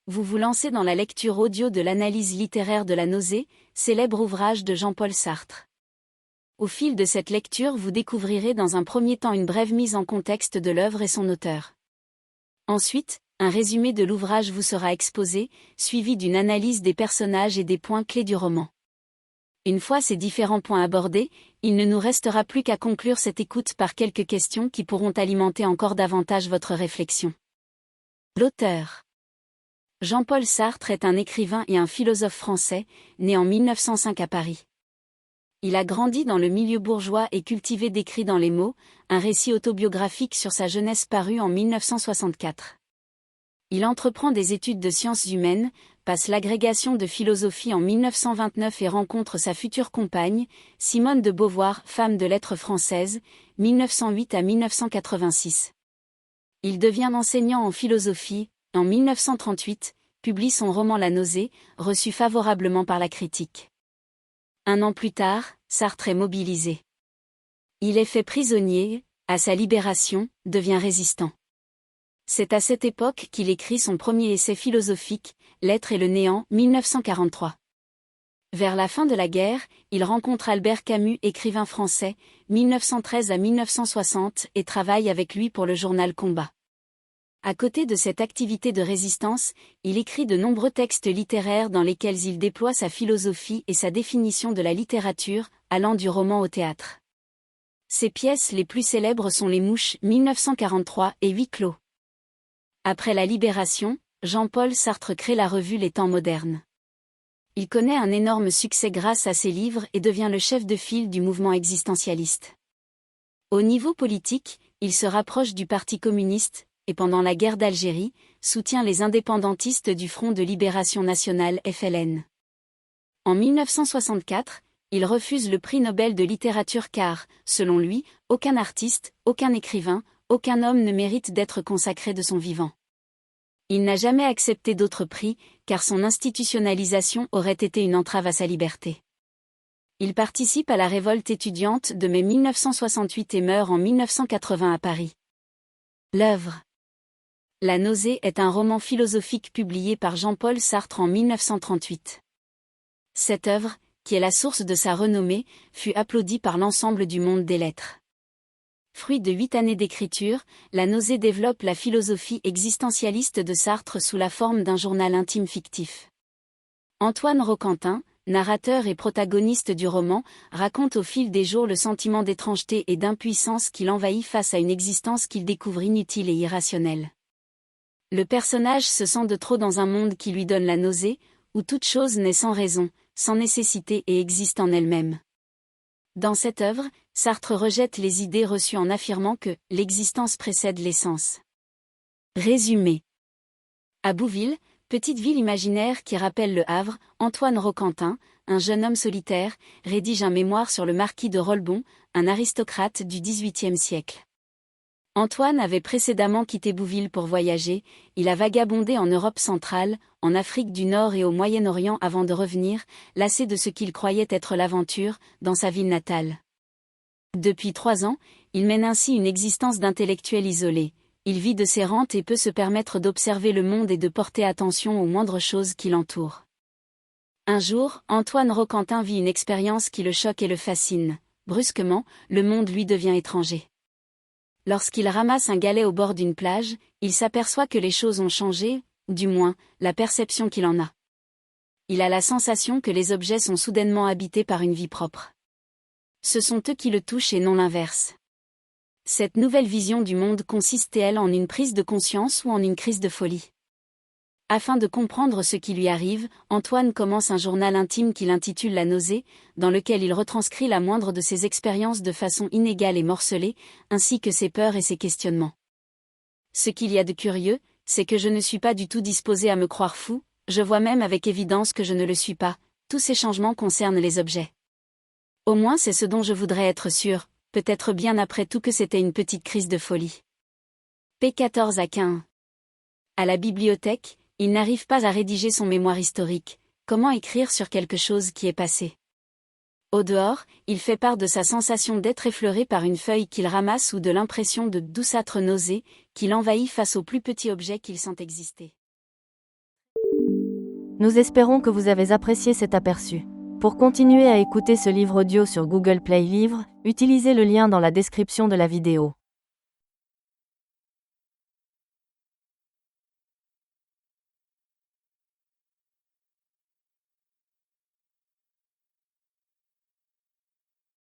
Vous vous lancez dans la lecture audio de l'analyse littéraire de la nausée, célèbre ouvrage de Jean-Paul Sartre. Au fil de cette lecture, vous découvrirez dans un premier temps une brève mise en contexte de l'œuvre et son auteur. Ensuite, un résumé de l'ouvrage vous sera exposé, suivi d'une analyse des personnages et des points clés du roman. Une fois ces différents points abordés, il ne nous restera plus qu'à conclure cette écoute par quelques questions qui pourront alimenter encore davantage votre réflexion. L'auteur. Jean-Paul Sartre est un écrivain et un philosophe français, né en 1905 à Paris. Il a grandi dans le milieu bourgeois et cultivé d'écrits dans les mots, un récit autobiographique sur sa jeunesse paru en 1964. Il entreprend des études de sciences humaines, passe l'agrégation de philosophie en 1929 et rencontre sa future compagne, Simone de Beauvoir, femme de lettres française, 1908 à 1986. Il devient enseignant en philosophie, en 1938, publie son roman La nausée, reçu favorablement par la critique. Un an plus tard, Sartre est mobilisé. Il est fait prisonnier, à sa libération, devient résistant. C'est à cette époque qu'il écrit son premier essai philosophique, L'être et le néant, 1943. Vers la fin de la guerre, il rencontre Albert Camus, écrivain français, 1913 à 1960, et travaille avec lui pour le journal Combat. À côté de cette activité de résistance, il écrit de nombreux textes littéraires dans lesquels il déploie sa philosophie et sa définition de la littérature, allant du roman au théâtre. Ses pièces les plus célèbres sont Les Mouches, 1943, et Huis clos. Après la Libération, Jean-Paul Sartre crée la revue Les Temps modernes. Il connaît un énorme succès grâce à ses livres et devient le chef de file du mouvement existentialiste. Au niveau politique, il se rapproche du Parti communiste, et pendant la guerre d'Algérie, soutient les indépendantistes du Front de Libération Nationale FLN. En 1964, il refuse le prix Nobel de littérature car, selon lui, aucun artiste, aucun écrivain, aucun homme ne mérite d'être consacré de son vivant. Il n'a jamais accepté d'autres prix, car son institutionnalisation aurait été une entrave à sa liberté. Il participe à la révolte étudiante de mai 1968 et meurt en 1980 à Paris. L'œuvre. La nausée est un roman philosophique publié par Jean-Paul Sartre en 1938. Cette œuvre, qui est la source de sa renommée, fut applaudie par l'ensemble du monde des lettres. Fruit de 8 années d'écriture, La nausée développe la philosophie existentialiste de Sartre sous la forme d'un journal intime fictif. Antoine Roquentin, narrateur et protagoniste du roman, raconte au fil des jours le sentiment d'étrangeté et d'impuissance qui l'envahit face à une existence qu'il découvre inutile et irrationnelle. Le personnage se sent de trop dans un monde qui lui donne la nausée, où toute chose naît sans raison, sans nécessité et existe en elle-même. Dans cette œuvre, Sartre rejette les idées reçues en affirmant que « l'existence précède l'essence ». Résumé. À Bouville, petite ville imaginaire qui rappelle Le Havre, Antoine Roquentin, un jeune homme solitaire, rédige un mémoire sur le marquis de Rolbon, un aristocrate du XVIIIe siècle. Antoine avait précédemment quitté Bouville pour voyager, il a vagabondé en Europe centrale, en Afrique du Nord et au Moyen-Orient avant de revenir, lassé de ce qu'il croyait être l'aventure, dans sa ville natale. Depuis 3 ans, il mène ainsi une existence d'intellectuel isolé, il vit de ses rentes et peut se permettre d'observer le monde et de porter attention aux moindres choses qui l'entourent. Un jour, Antoine Roquentin vit une expérience qui le choque et le fascine. Brusquement, le monde lui devient étranger. Lorsqu'il ramasse un galet au bord d'une plage, il s'aperçoit que les choses ont changé, ou du moins, la perception qu'il en a. Il a la sensation que les objets sont soudainement habités par une vie propre. Ce sont eux qui le touchent et non l'inverse. Cette nouvelle vision du monde consiste-t-elle en une prise de conscience ou en une crise de folie? Afin de comprendre ce qui lui arrive, Antoine commence un journal intime qu'il intitule La nausée, dans lequel il retranscrit la moindre de ses expériences de façon inégale et morcelée, ainsi que ses peurs et ses questionnements. Ce qu'il y a de curieux, c'est que je ne suis pas du tout disposé à me croire fou, je vois même avec évidence que je ne le suis pas, tous ces changements concernent les objets. Au moins c'est ce dont je voudrais être sûr, peut-être bien après tout que c'était une petite crise de folie. P14 à 15. À la bibliothèque, il n'arrive pas à rédiger son mémoire historique. Comment écrire sur quelque chose qui est passé? Au dehors, il fait part de sa sensation d'être effleuré par une feuille qu'il ramasse ou de l'impression de douceâtre nausée qui l'envahit face au plus petit objet qu'il sent exister. Nous espérons que vous avez apprécié cet aperçu. Pour continuer à écouter ce livre audio sur Google Play Livres, utilisez le lien dans la description de la vidéo.